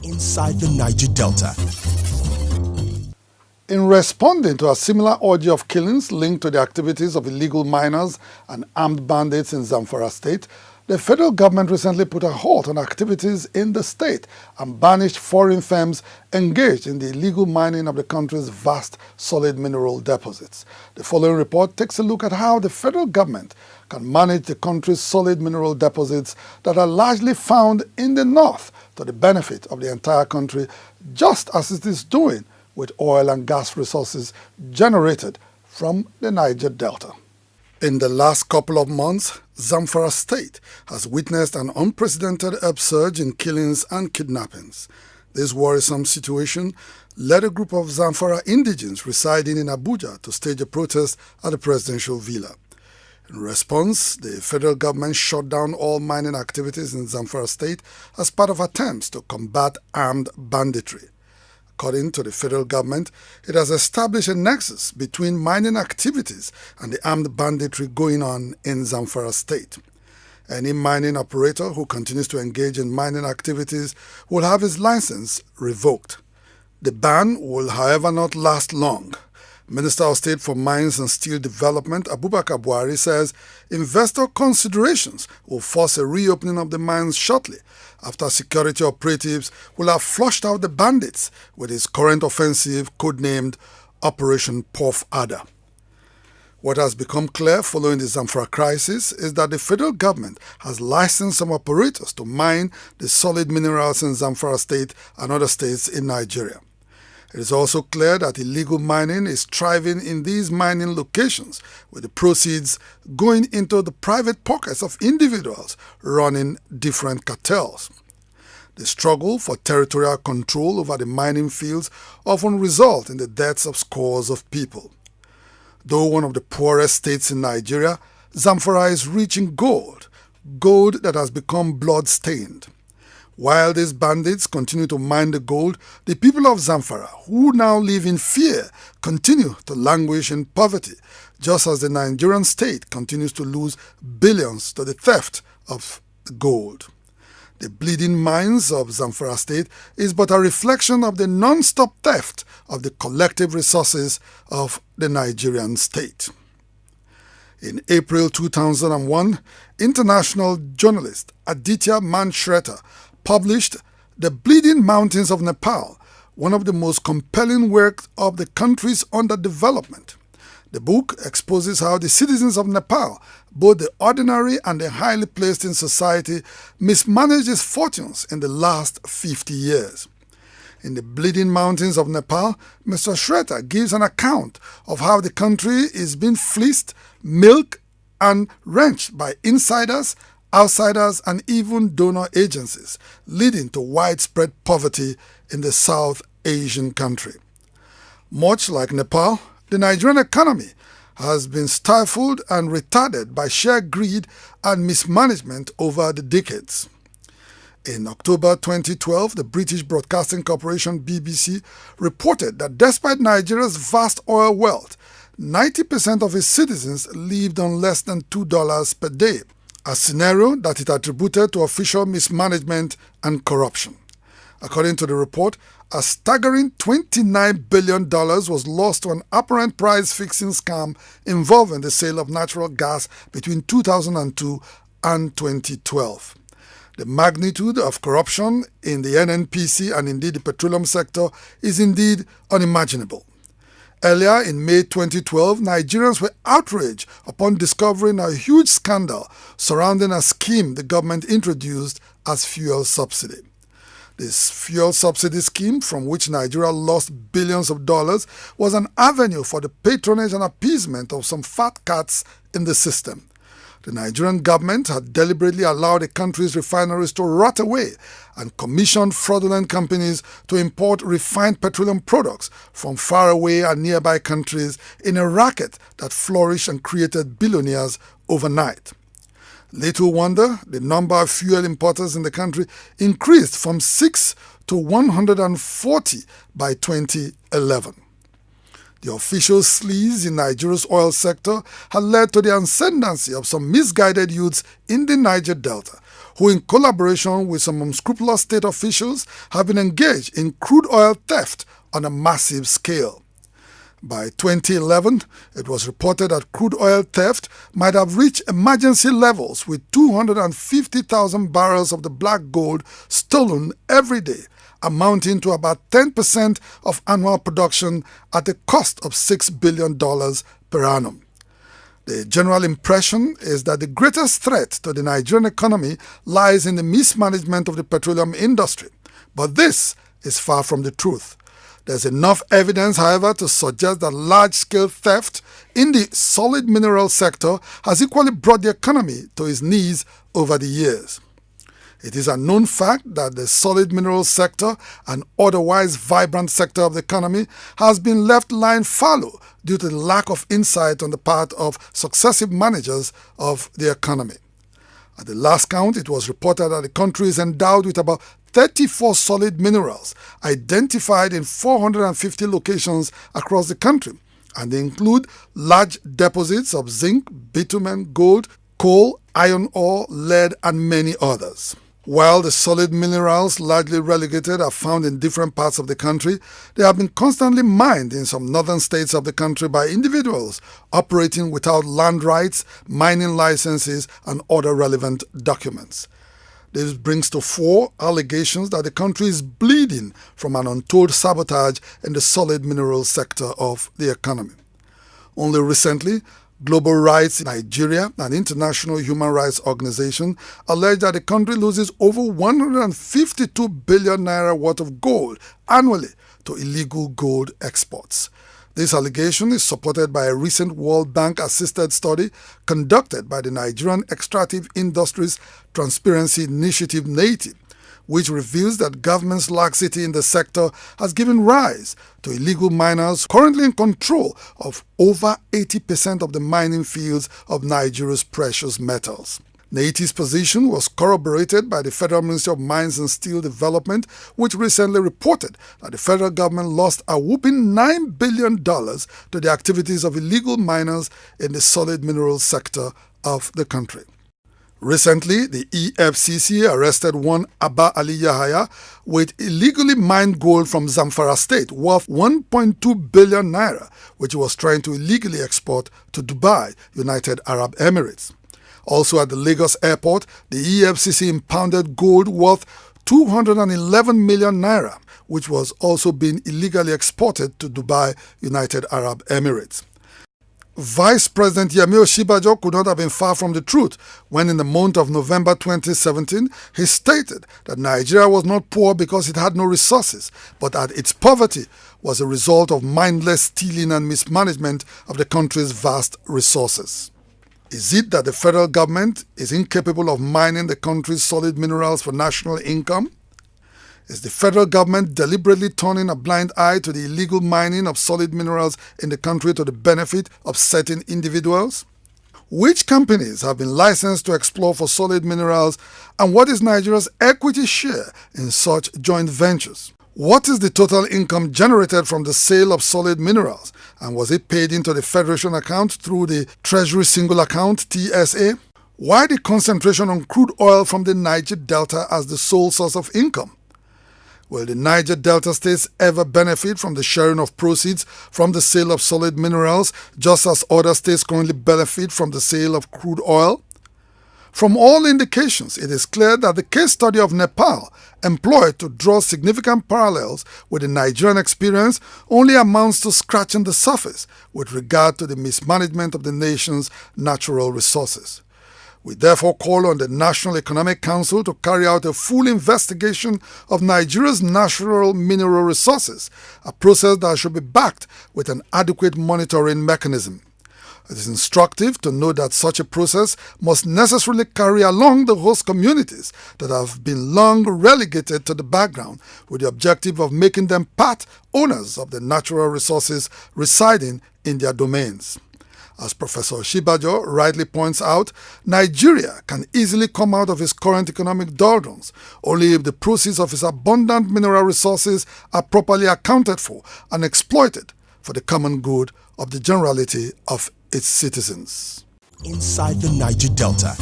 inside the Niger Delta. In responding to a similar orgy of killings linked to the activities of illegal miners and armed bandits in Zamfara state, the federal government recently put a halt on activities in the state and banished foreign firms engaged in the illegal mining of the country's vast solid mineral deposits. The following report takes a look at how the federal government can manage the country's solid mineral deposits that are largely found in the north to the benefit of the entire country, just as it is doing with oil and gas resources generated from the Niger Delta. In the last couple of months, Zamfara state has witnessed an unprecedented upsurge in killings and kidnappings. This worrisome situation led a group of Zamfara indigents residing in Abuja to stage a protest at the presidential villa. In response, the federal government shut down all mining activities in Zamfara state as part of attempts to combat armed banditry. According to the federal government, it has established a nexus between mining activities and the armed banditry going on in Zamfara state. Any mining operator who continues to engage in mining activities will have his license revoked. The ban will, however, not last long. Minister of State for Mines and Steel Development, Abubakar Buhari, says investor considerations will force a reopening of the mines shortly after security operatives will have flushed out the bandits with his current offensive codenamed Operation Puff Adder. What has become clear following the Zamfara crisis is that the federal government has licensed some operators to mine the solid minerals in Zamfara state and other states in Nigeria. It is also clear that illegal mining is thriving in these mining locations, with the proceeds going into the private pockets of individuals running different cartels. The struggle for territorial control over the mining fields often results in the deaths of scores of people. Though one of the poorest states in Nigeria, Zamfara is rich in gold that has become blood-stained. While these bandits continue to mine the gold, the people of Zamfara, who now live in fear, continue to languish in poverty, just as the Nigerian state continues to lose billions to the theft of gold. The bleeding mines of Zamfara state is but a reflection of the non-stop theft of the collective resources of the Nigerian state. In April 2001, international journalist Aditya Manshreter published The Bleeding Mountains of Nepal, one of the most compelling works of the country's underdevelopment. The book exposes how the citizens of Nepal, both the ordinary and the highly placed in society, mismanaged its fortunes in the last 50 years. In The Bleeding Mountains of Nepal, Mr. Shreter gives an account of how the country is being fleeced, milked, and wrenched by insiders, outsiders, and even donor agencies, leading to widespread poverty in the South Asian country. Much like Nepal, the Nigerian economy has been stifled and retarded by sheer greed and mismanagement over the decades. In October 2012, the British Broadcasting Corporation BBC reported that despite Nigeria's vast oil wealth, 90% of its citizens lived on less than $2 per day, a scenario that it attributed to official mismanagement and corruption. According to the report, a staggering $29 billion was lost to an apparent price-fixing scam involving the sale of natural gas between 2002 and 2012. The magnitude of corruption in the NNPC and indeed the petroleum sector is indeed unimaginable. Earlier in May 2012, Nigerians were outraged upon discovering a huge scandal surrounding a scheme the government introduced as fuel subsidy. This fuel subsidy scheme, from which Nigeria lost billions of dollars, was an avenue for the patronage and appeasement of some fat cats in the system. The Nigerian government had deliberately allowed the country's refineries to rot away and commissioned fraudulent companies to import refined petroleum products from faraway and nearby countries in a racket that flourished and created billionaires overnight. Little wonder the number of fuel importers in the country increased from 6 to 140 by 2011. The official sleaze in Nigeria's oil sector had led to the ascendancy of some misguided youths in the Niger Delta, who in collaboration with some unscrupulous state officials have been engaged in crude oil theft on a massive scale. By 2011, it was reported that crude oil theft might have reached emergency levels, with 250,000 barrels of the black gold stolen every day, amounting to about 10% of annual production at a cost of $6 billion per annum. The general impression is that the greatest threat to the Nigerian economy lies in the mismanagement of the petroleum industry, but this is far from the truth. There's enough evidence, however, to suggest that large-scale theft in the solid mineral sector has equally brought the economy to its knees over the years. It is a known fact that the solid mineral sector, an otherwise vibrant sector of the economy, has been left lying fallow due to the lack of insight on the part of successive managers of the economy. At the last count, it was reported that the country is endowed with about 34 solid minerals identified in 450 locations across the country, and they include large deposits of zinc, bitumen, gold, coal, iron ore, lead, and many others. While the solid minerals, largely relegated, are found in different parts of the country, they have been constantly mined in some northern states of the country by individuals operating without land rights, mining licenses, and other relevant documents. This brings to fore allegations that the country is bleeding from an untold sabotage in the solid mineral sector of the economy. Only recently, Global Rights Nigeria, an international human rights organization, alleged that the country loses over 152 billion naira worth of gold annually to illegal gold exports. This allegation is supported by a recent World Bank-assisted study conducted by the Nigerian Extractive Industries Transparency Initiative (NATI), which reveals that government's laxity in the sector has given rise to illegal miners currently in control of over 80% of the mining fields of Nigeria's precious metals. NATI's position was corroborated by the Federal Ministry of Mines and Steel Development, which recently reported that the federal government lost a whopping $9 billion to the activities of illegal miners in the solid mineral sector of the country. Recently, the EFCC arrested one Abba Ali Yahaya with illegally mined gold from Zamfara State worth 1.2 billion naira, which he was trying to illegally export to Dubai, United Arab Emirates. Also at the Lagos airport, the EFCC impounded gold worth 211 million naira, which was also being illegally exported to Dubai, United Arab Emirates. Vice President Yemi Osinbajo could not have been far from the truth when in the month of November 2017, he stated that Nigeria was not poor because it had no resources, but that its poverty was a result of mindless stealing and mismanagement of the country's vast resources. Is it that the federal government is incapable of mining the country's solid minerals for national income? Is the federal government deliberately turning a blind eye to the illegal mining of solid minerals in the country to the benefit of certain individuals? Which companies have been licensed to explore for solid minerals, and what is Nigeria's equity share in such joint ventures? What is the total income generated from the sale of solid minerals, and was it paid into the Federation account through the Treasury Single Account (TSA)? Why the concentration on crude oil from the Niger Delta as the sole source of income? Will the Niger Delta states ever benefit from the sharing of proceeds from the sale of solid minerals, just as other states currently benefit from the sale of crude oil? From all indications, it is clear that the case study of Nepal, employed to draw significant parallels with the Nigerian experience, only amounts to scratching the surface with regard to the mismanagement of the nation's natural resources. We therefore call on the National Economic Council to carry out a full investigation of Nigeria's natural mineral resources, a process that should be backed with an adequate monitoring mechanism. It is instructive to note that such a process must necessarily carry along the host communities that have been long relegated to the background, with the objective of making them part owners of the natural resources residing in their domains. As Professor Osinbajo rightly points out, Nigeria can easily come out of its current economic doldrums only if the proceeds of its abundant mineral resources are properly accounted for and exploited for the common good of the generality of its citizens. Inside the Niger Delta.